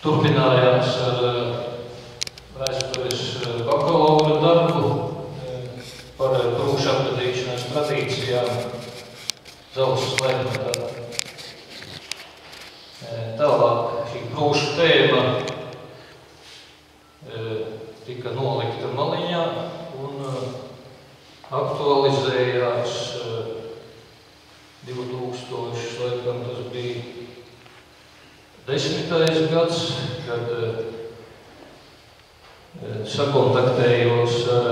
turpinājās ar vēstures bakalaura darbu par prūšu apgadīšanas tradīcijām Dzelzs laikmetā. Tālāk šī prūšu tēma tika nolikta maliņā un aktualizējās 2000, laikam tas bija 10. gads, kad sakontaktējos ar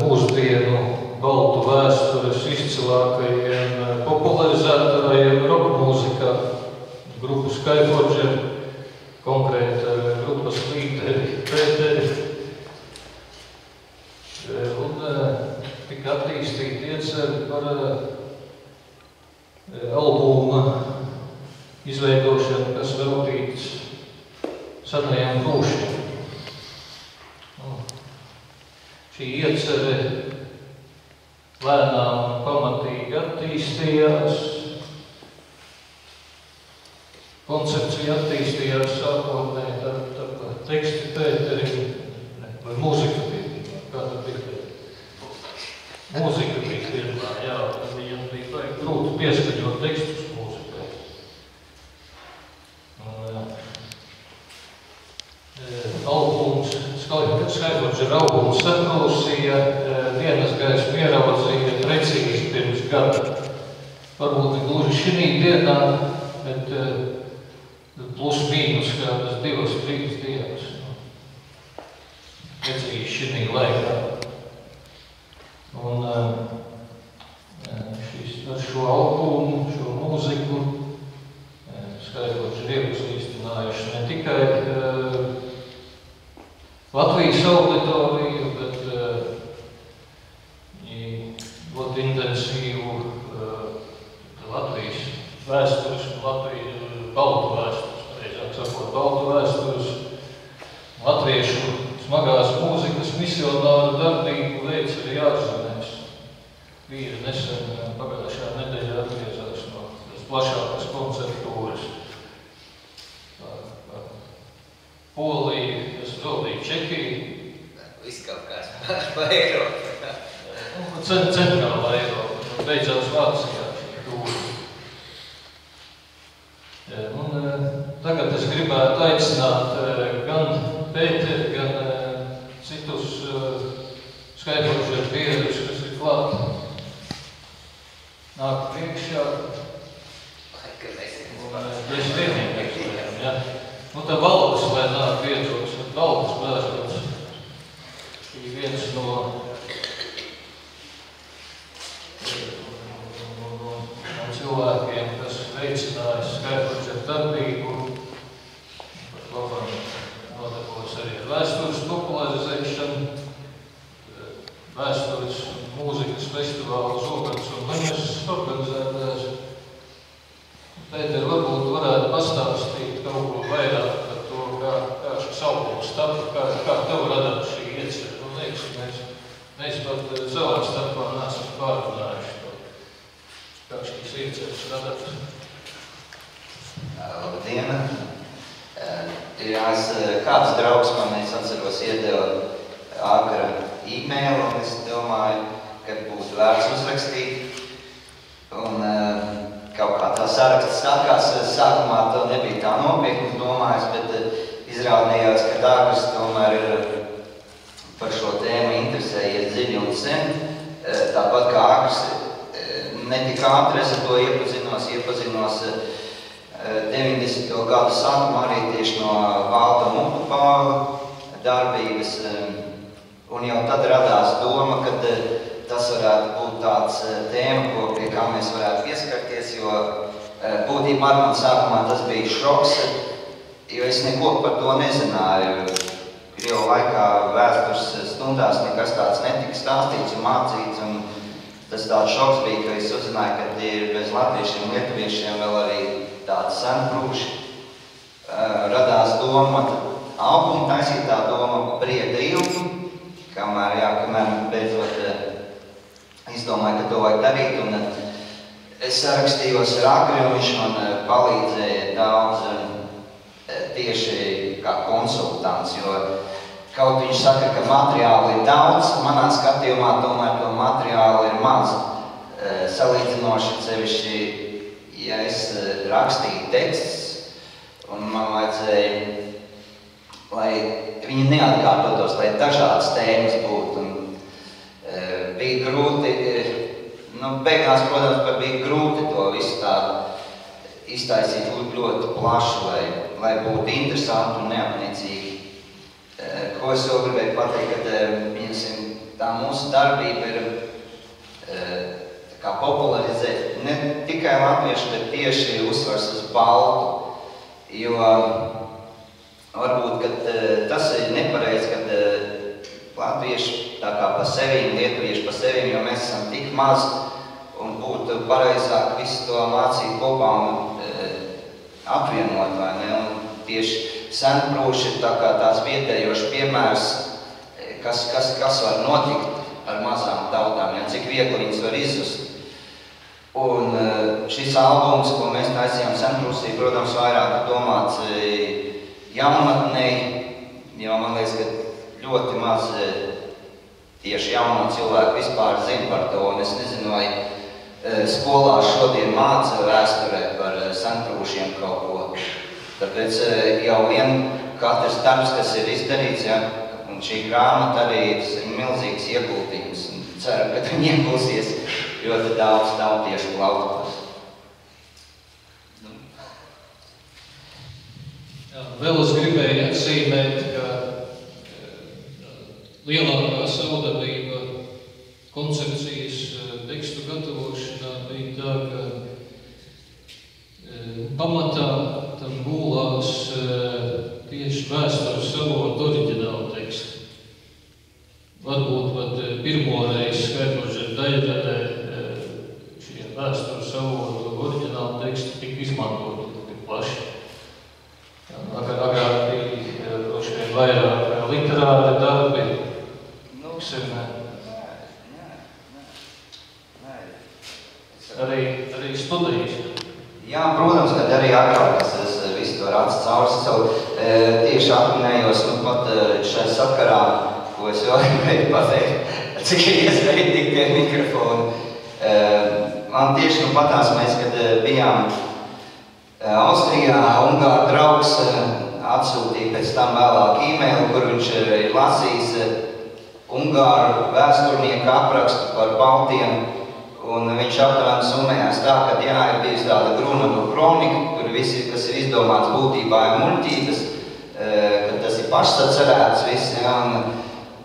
mūsdienu baltu vēstures izcilākajiem popularizētājiem roka mūzikā, grupu Skyforger, konkrēti grupas līderi Pēteri. Un tika attīstīti ieceri par albuma izveidošanu, kas veltīts senajiem prūšiem. Šī iecere lēnām un pamatīgi attīstījās. Koncepcija attīstījās sākotnēji tā teksti Pēteri, vai mūzika bija, kā tā bija? Mūzika bija pirmā, jā, viņam bija grūti pieskaņot tekstus mūzikai. Albums, Skyforger albums saklausīja, dienas gaismu ieraudzīja precīzi pirms gada. Varbūt ne gluži šī dienā, bet plus mīnus kādas 2-3 dienas. Precīzi šī laikā. Un ar šo albumu, šo mūziku Skyforger iepazīstinājuši ne tikai Latvijas auditoriju, bet ļoti intensīvu Latvijas vēstures, baltu vēstures, pareizāk sakot, baltu vēstures, latviešu smagās mūzikas misionāru darbību veids arī ārzemēs. Vīri nesen pagājušajā nedēļā atgriezās no plašākas koncertūras. Polija, kas valdīja Čehiju. Viss kaut kāds pa Eiropu. Centrāla Eiropa. Beidzās Vācijā šī tūra. Tagad es gribētu aicināt gan Pēteri, gan citus Skyforger biedrus, kas ir klāt. Nāk priekšā. Es vienīgais, ja. Tā Valdes, lai nāk biedros, Valdes bērns. Ir viens no cilvēkiem, kas veicināja Skyforger darbību. Pat labam nodarbos arī ar vēstures popularizēšanu, vēstures mūzikas festivālu Zobens un Leņas organizētājs. Pēter, varbūt varētu pastāstīt kaut ko vairāk par to, kā šis albums tapa, kā tev radās šī iecere. Liekas, mēs pat savā starpā neesam pārunājuši to, kā šīs ieceres radās. Labdien! Kāds draugs man, es atceros, iedeva āgra e-mailu, un es domāju, ka būs vērts uzrakstīt. Un kaut kā tā saraksts sākās, sākumā to nebija tā nopietni domājis, bet izrādījās, ka Dāgris tomēr ir par šo tēmu interesējies dziļi un sen. Tāpat kā Agris netika ātri, es ar to iepazinos 90. gadu sākumā arī tieši no Valda Munkupāla darbības. Un jau tad radās doma, ka tas varētu būt tāds tēma, pie kā mēs varētu pieskarties, jo būtībā man sākumā tas bija šoks, jo es neko par to nezināju. Krievu laikā vēstures stundās nekas tāds netika stāstīts un mācīts, un tas tāds šoks bija, ka es uzzināju, ka tie ir bez latviešiem un lietuviešiem vēl arī tādi senprūši. Radās doma, albumu taisīt tā doma brieda ilgi, kamēr beidzot izdomāju, ka to vajag darīt, un Es sarakstījos ar Agri, un viņš man palīdzēja daudz tieši kā konsultants, jo kaut viņš saka, ka materiāli ir daudz, manā skatījumā tomēr to materiāli ir maz. Salīdzinoši sevišķi, ja es rakstīju tekstus, un man vajadzēja, lai viņi neatkārtotos, lai dažādas tēmas būtu. Bija grūti, beigās, protams, bija grūti to visu tādu iztaisīt ļoti plašu, lai būtu interesanti un neapniecīgi. Ko es vēl gribēju pateikt, kad tā mūsu darbība ir kā popularizēt ne tikai latviešu, bet tieši uzsvars uz baltu, jo varbūt, kad tas ir nepareizi, kad latvieši tā kā pa sevīm, lietuvieši pa sevīm, jo mēs esam tik maz un būtu pareizāk visu to mācīt kopā un apvienot, vai ne? Un tieši senprūši ir tā kā tās vietējošs piemērs, kas var notikt ar mazām tautām, ja cik viegli viņas var izzust. Un šis albums, ko mēs taisījām senprūsī, protams, vairāk domāts jaunatnei, jo man liekas, ka ļoti maz tieši jauno cilvēku vispār zina par to, un es nezinu, vai skolā šodien māca vēsturē par senprūšiem kaut ko. Tāpēc jau katrs darbs, kas ir izdarīts, ja, un šī grāmata arī ir milzīgs ieguldījums. Ceru, ka viņi iegulsies ļoti daudz tautiešu laukos. Vēl es gribēju atzīmēt, ka lielākā savdabība koncepcijas tekstu gatavošanā bija tā, ka pamatā tam gulās tieši vēstures avotu oriģinālu tekstu. Varbūt pat pirmoreiz skaidrošie daļradē šie vēstures avotu oriģinālu teksti tika izmantoti tik plaši. Agrāk bija droši vien vairāk literāri darbi, arī studijas. Jā, protams, kad arī agrāk es visu to racu cauri savu tieši atminējos, un pat šai sakarā, ko es vēl gribēju pateikt, cik ir iespēja tik tie mikrofoni. Man tieši patās mēs, kad bijām Austrijā, Ungāru draugs atsūtīja pēc tam vēlāk e-mailu, kur viņš ir lasījis Ungāru vēsturnieku aprakstu par Baltiem, un viņš aptuveni summējās tā, ka jā, ir bijusi tāda Grunanu kronika, kur visi, kas ir izdomāts būtībā ir muļķības, ka tas ir pašsacerēts viss, jā, un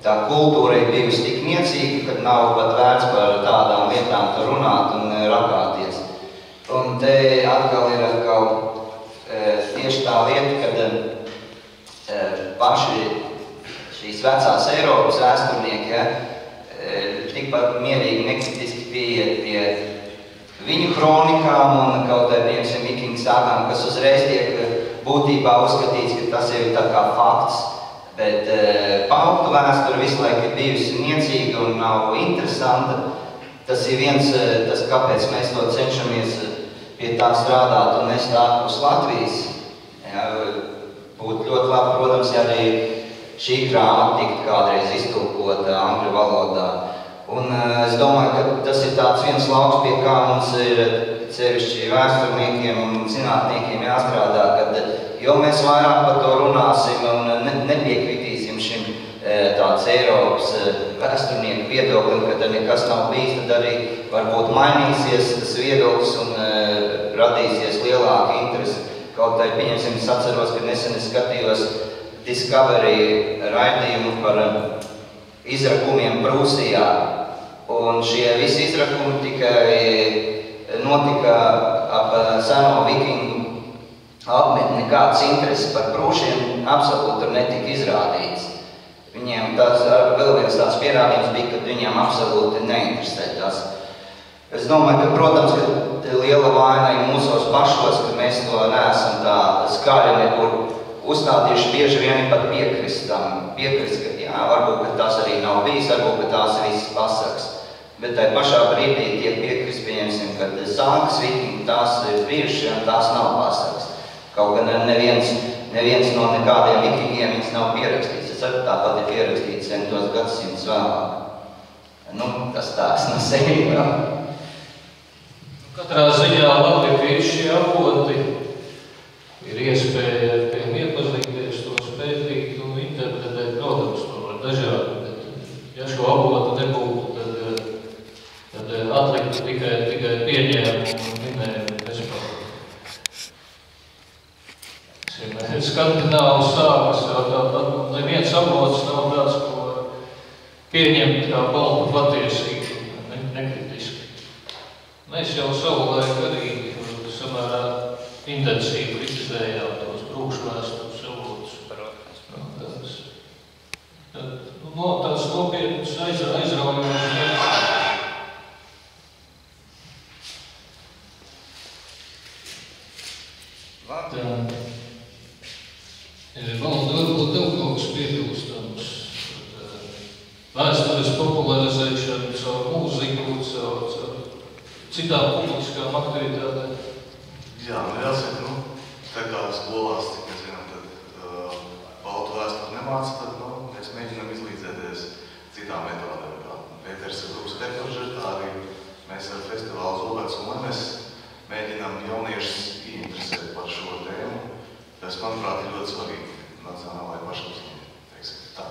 tā kultūra ir bijusi tik niecīga, ka nav pat vērts par tādām lietām tur runāt un rakāties. Un te atkal ir tieši tā lieta, kad paši šīs vecās Eiropas vēsturnieki, ja, tikpat mierīgi nekritiski pieiet pie viņu kronikām un kaut vai piemēram vikingu sākām, kas uzreiz tiek būtībā uzskatīts, ka tas ir tā kā fakts. Bet baltu vēsture visu laiku ir bijusi niecīga un nav interesanta. Tas ir viens, tas kāpēc mēs to cenšamies pie tā strādāt un nest ārpus Latvijas. Ja, būtu ļoti labi, protams, ja arī šī grāmata tiktu kādreiz iztulkota angļu valodā. Un es domāju, ka tas ir tāds viens lauks, pie kā mums ir sevišķi vēsturniekiem un zinātniekiem jāstrādā, kad jo mēs vairāk par to runāsim un nepiekritīsim šim tāds Eiropas vēsturnieku viedoklim, kad nekas nav bijis, tad arī varbūt mainīsies tas viedoklis un radīsies lielāka interese. Kaut vai pieņemsim, es atceros, ka nesen es skatījos Discovery raidījumu par izrakumiem Prūsijā. Un šie visi izrakumi notika ap seno vikingu apmetni, nekāds intereses par prūšiem absolūti tur netika izrādīts. Viņiem tas vēl viens tāds pierādījums bija, ka viņiem absolūti neinteresē tas. Es domāju, ka, protams, ka liela vaina ir mūsos pašos, ka mēs to neesam tā skaļi nekur uzstādījuši, bieži vien pat piekrist, ka jā, varbūt, ka tas arī nav bijis, varbūt, ka tās ir visas pasakas. Bet tai pašā brīdī tiek piekrist, pieņemsim, kad sākas vikīgi, tās ir bijušas un tās nav pasakas. Kaut gan neviens no nekādiem vikingiem viņas nav pierakstīts. Es arī tāpat ir pierakstīts 100 gadsimtus vēlāk. Tas tās no sevi vēl. Katrā ziņā labi, ka ir šie avoti, ir iespēja ar tiem iepazīties, tos pētīt un interpretēt, protams, to var dažādi, bet ja šo avotu nebūtu, tad atliktu tikai pieņēmumu un minējumu bezpārāk. Skandināvu sākas, jo tāpat neviens avots nav tāds, ko pieņemt kā baltu patiesību, nekritiski. Mēs jau savulaik arī samērā intensīvi kritizējām tos brūkšvēstus avotus. Tāds nopietns aizraujums. Valda varbūt tev kaut kas piebilstams. Vēstures popularizēšanu caur mūziku, caur citām publiskām aktivitātēm. Jā, jāsaka, tā kā skolās, cik mēs zinām, tad baltu vēsturi nemāca, tad mēs mēģinām izlīdzēties citām metodēm. Pēters ir grupas Tekožer, tā arī mēs ar festivālu Zobens un Lemes mēģinām jauniešus ieinteresēt par šo tēmu. Tas, manuprāt, ir ļoti svarīgi nacionālajai pašapziņai, teiksim tā.